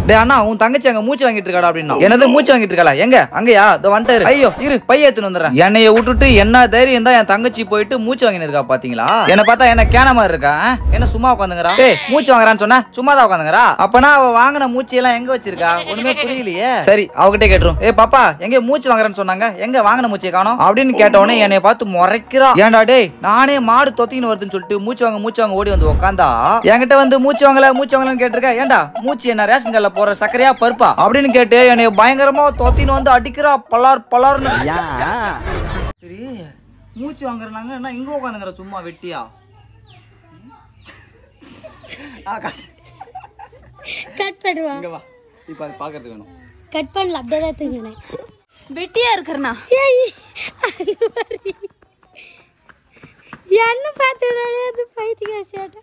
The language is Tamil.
டேய் அண்ணா உன் தங்கச்சி அங்க மூச்சு வாங்கிட்டு இருக்காடா அப்படின்னா. என்னது மூச்சு வாங்கிட்டு இருக்கா? எங்க அங்கயா? இதோ வந்துட்டாரு. ஐயோ இரு பைய எடுத்துன்னு வந்துடுறேன். என்னைய விட்டுட்டு என்ன தைரியம் தான் என் தங்கச்சி போயிட்டு மூச்சு வாங்கிட்டு இருக்கா பாத்தீங்களா? என்ன பார்த்தா என்ன கேன மாதிரி இருக்கா? என்ன சும்மா உட்காந்துங்கறா? டேய் மூச்சு வாங்குறான்னு சொன்னா சும்மா தான் உட்காந்துங்கறா. அப்பனா அவ வாங்கின மூச்சு எல்லாம் எங்க வச்சிருக்கா? ஒண்ணுமே புரியலையே. சரி அவகிட்ட கேட்டுரும். ஏய் பாப்பா எங்க மூச்சு வாங்குறேன்னு சொன்னாங்க, எங்க வாங்கின மூச்சை காணோம் அப்படின்னு கேட்டவனே என்னைய பார்த்து முறைக்கிறா. ஏன்டா டேய் நானே மாடு தொத்தின்னு வருதுன்னு சொல்லிட்டு மூச்சு வாங்க ஓடி வந்து உட்காந்தா என்கிட்ட வந்து மூச்சு வாங்கலன்னு கேட்டிருக்க. ஏன்டா மூச்சு என்ன ரேஷன் கடையில போற சக்கரையா பருப்பா அப்படின்னு கேட்டு என்னைய பயங்கரமா தொத்தின்னு வந்து அடிக்கிறா பலார்னு. சரி மூச்சு வாங்குறாங்க என்ன இங்க உட்காந்துங்கிற சும்மா வெட்டியா? கட் பண்ணுவா. இங்க வா இப்ப அது பாக்கிறதுக்கு வேணும். கட் பண்ணல அப்படியே தான் தூங்குறேன். வெட்டியா இருக்கறனா? ஏய் என்ன பார்த்தனே அது பைத்தியக்கார சேட்ட.